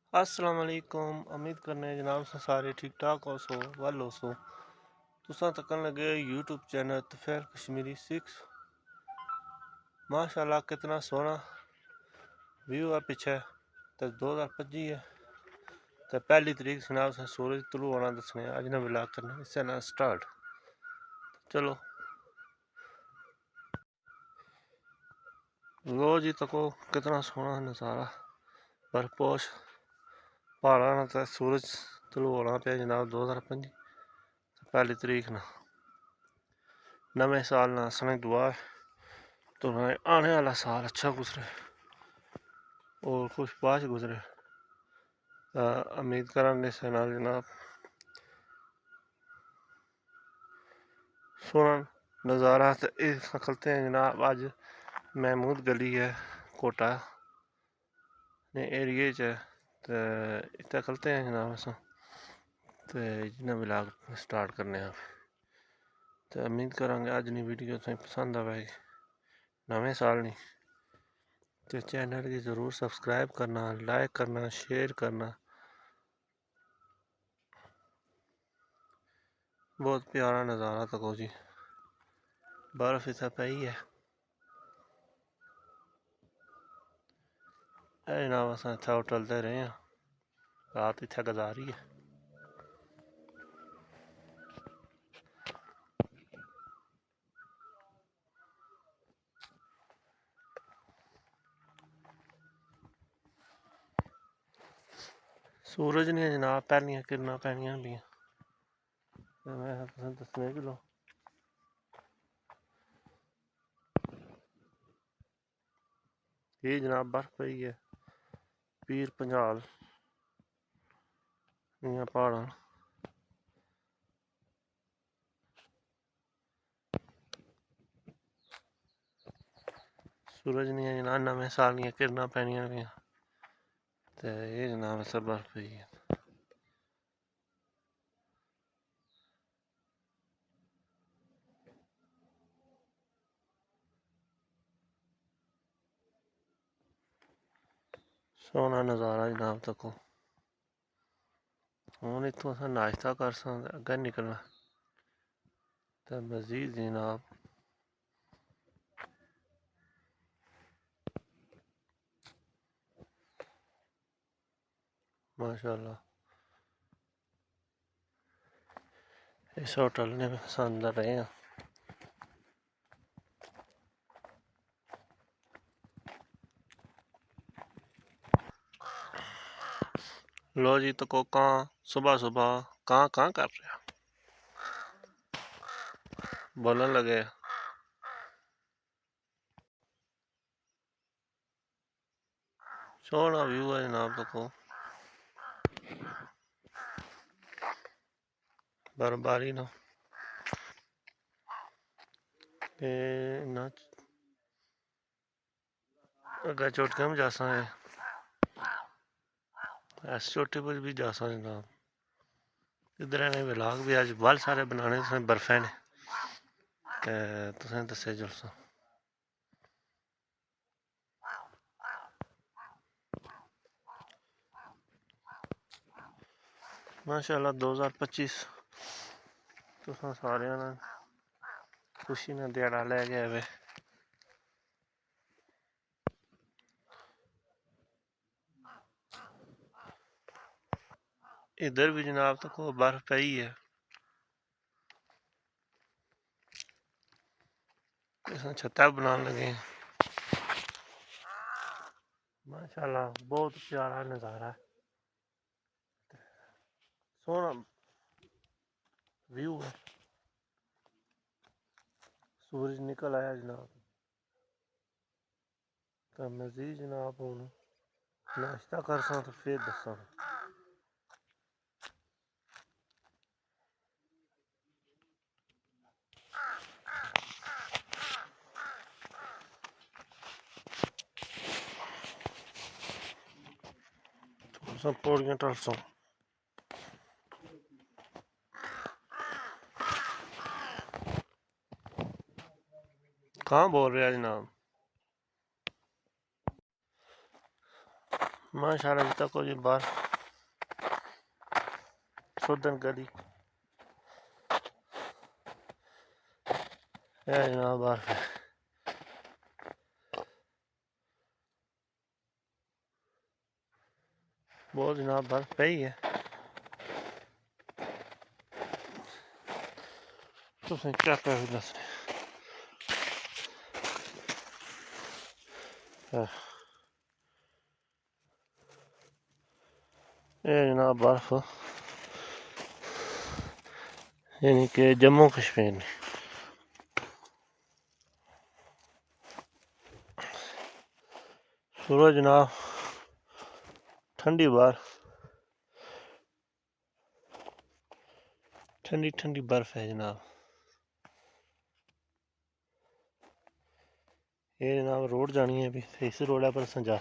अस्सलाम वालेकुम। उम्मीद करने जनाब सारे ठीक ठाक हो सो वल हो सो। तुसा तकन लगे यूट्यूब चैनल तुफैल कश्मीरी 6। माशाल्लाह कितना सोहना व्यू है पिछे। तो 2025 है तो पहली तरीक जनाब सूरज तुलू होना दसने अज ना व्लॉग करने इससे ना स्टार्ट। चलो लो जी तको कितना सोहना नज़ारा बर्फपोश पहाड़ा ना तो सूरज तुलू होना पे जनाब 2025 पहली तरीक ना नवे साल ना असने दुआ है तो आने वाला साल अच्छा गुजरे और खुशबाश गुजरे। उम्मीद करेंगे से नाल जनाब सोना नज़ारा तो इस खलते हैं जनाब। अज महमूद गली है कोटा ने एरिए च तो इतना खलते हैं जनाब अस तो जिन्ना व्लॉग स्टार्ट करने तो उम्मीद करांगे अज नी वीडियो तुसें पसंद आवेगी नवे साल नी तो चैनल की ज़रूर सब्सक्राइब करना लाइक करना शेयर करना। बहुत प्यारा नज़ारा तको जी बर्फ इतना पई है जनाब अस इत्थै होटल रहे हैं रात इत्थै गुजारी है। सूरज ने जनाब पहलियां किरणां पैनियां होंदियां ते मैं तुसें दस्सने चलो ये जनाब बर्फ पई है पीर पंजाल दियां प्हाड़ां। सूरज दियां जनाब नमें साल दियां किरणां पैनियां पियां ते ये जनाब इत्थै बर्फ पेई है। सोहना नज़ारा जनाब तको हून इत्थों अस नाश्ता करसां ते अग्गै निकलना ते मजीद जनाब माशाअल्लाह इस होटल ने पसंद रहे हैं। लो जी तको कां सुबह सुबह कां कां कर रहा बोलन लगे। सोहना व्यू है जनाब तको बर्फबारी ना अगर चोटियां भी जा इस चोटी पर भी जा जनाब इधर ने व्लॉग भी अज बल सारे बनाने तुसें बर्फे ने ते तुसें दस्से जुलसा माशाअल्लाह 2025 तुसां सारेआं ने खुशी ना ध्याड़ा लै के आवे। इधर भी जनाब तको बर्फ पई है छत्ता बनाने लगे माशाअल्लाह बहुत प्यारा नज़ारा है सोहना व्यू है। सूरज निकल आया जनाब तो मजीद जनाब हूँ नाश्ता करसा तो फिर दसा। सब पौड़ियां टलसों कहाँ बोल रहा जनाब माशाअल्लाह जी तक जी बाहर सुदन गली है जनाब बर्फ है। बहुत जनाब बर्फ पई है। तुसें क्या कर दसने ये जनाब बर्फ यानी कि जम्मू कश्मीर में सूरज जनाब ठंडी ठंडी बर्फ है जनाब। ये जनाब रोड जानी है भी इस रोड पर अस जा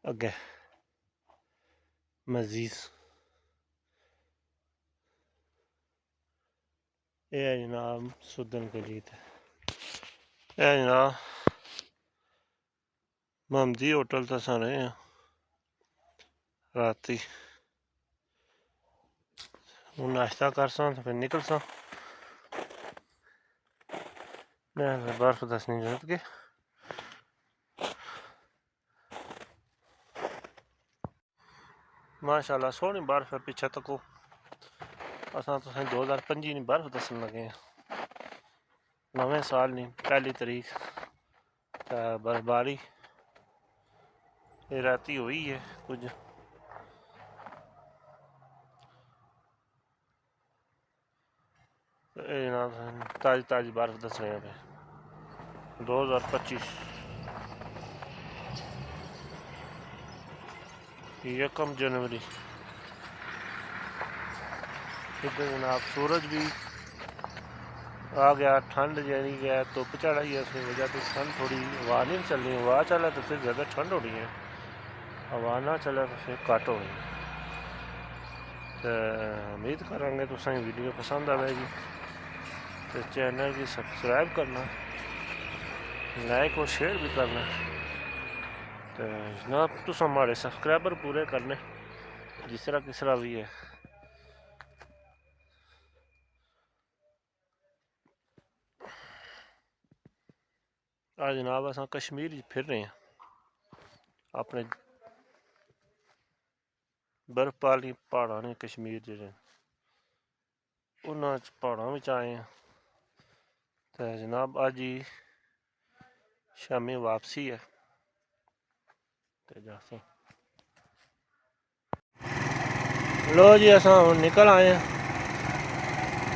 अगे मजीद ये है जनाब सुदन गलीत है जनाब महमदी होटल तो अस रहे हैं राती हूँ नाश्ता कर तो फिर निकल बर्फ दसनी जरूरत के माशाल्लाह सोहनी बर्फ है पिछे तको अस 2025 बर्फ दसन लगे हैं नवे साल नहीं पहली तरीक बर्फबारी राती हुई है कुछ ताजी बर्फ दस रहे हैं 2025 1 जनवरी इधर जनाब सूरज भी आ गया ठंड जानी गया धुप चढ़ आई है उसकी वजह से ठंड थोड़ी हवा नहीं चल रही हवा चले तो फिर ज़्यादा ठंड होनी है हवा ना चले तो फिर घट होनी है तो उम्मीद करांगे तुसें वीडियो पसंद आएगी तो चैनल की सब्सक्राइब करना लाइक और शेयर भी करना तो जनाब तुस हमारे सब्सक्राइबर पूरे करने जिस तरह किस तरह भी है आज जनाब अस कश्मीर फिर रहे हैं अपने बर्फ वाली प्हाड़ा ने कश्मीर जेह्ड़े उन्होंने प्हाड़ों में आए हैं तो जनाब अज ही शामी वापसी है तो जासा लो जी अस हूँ निकल आए हैं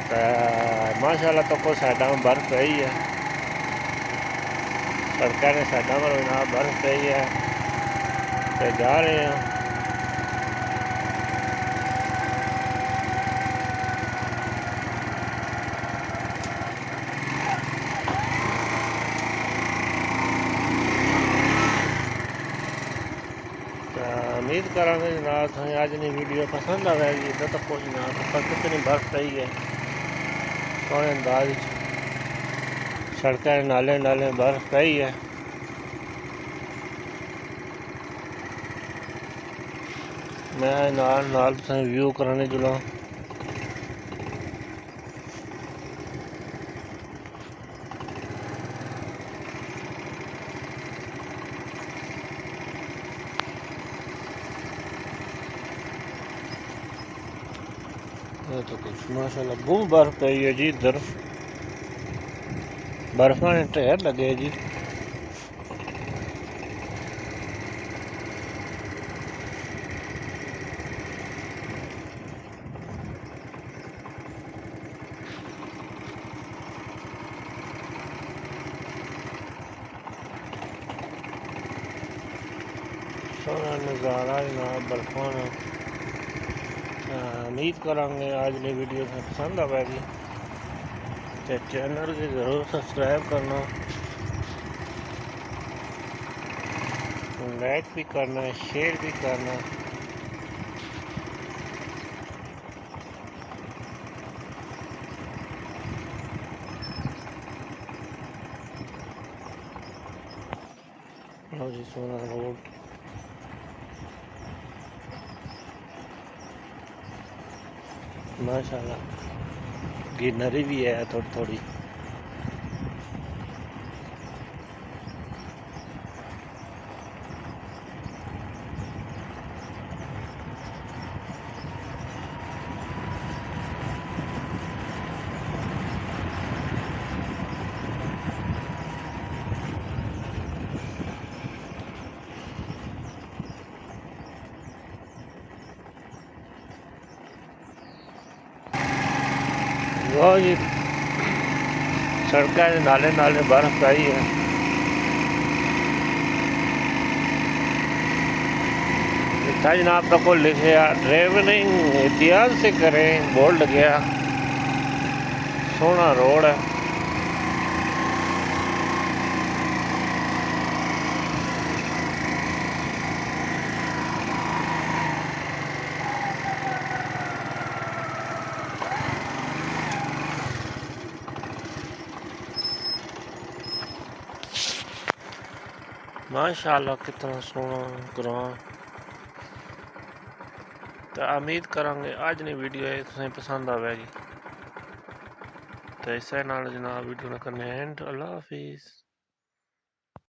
तो माशाल्लाह तो को साइडा में बर्फ पई है सड़कों ने साइडा पर जनाब बर्फ पई है तो जा रहे हैं उम्मीद करा जनाब तुम्हें अज की वीडियो पसंद आएगी इधर तक जनाब पर कितनी बर्फ पई है सोहने अंदाज सड़कें नाले बर्फ पई है मैं नाल व्यू कराने जुला तो कुछ माशाल्लाह बहुत बर्फ पई है जी इधर बर्फा ने ढेर लगे जी सोहना नज़ारा जनाब बर्फा ने उम्मीद करांगे आज की वीडियो पसंद आएगी तो चैनल को ज़रूर सब्सक्राइब करना लाइक भी करना शेयर भी करना जी सोना रोड माशाल्लाह ग्रीनरी भी है थोड़ी थोड़ी। वो जी सड़क नाले नाले बर्फ आई है। था जनाब को लिखे ड्राइविंग एहतियात से करें, बोर्ड गया सोहना रोड है। माशाल्लाह कितना सोहना ग्रां। तो उम्मीद करांगे अज की वीडियो तुसें पसंद आवेगी। तो इस नाल जनाब वीडियो करने एंड। अल्लाह हाफिज़।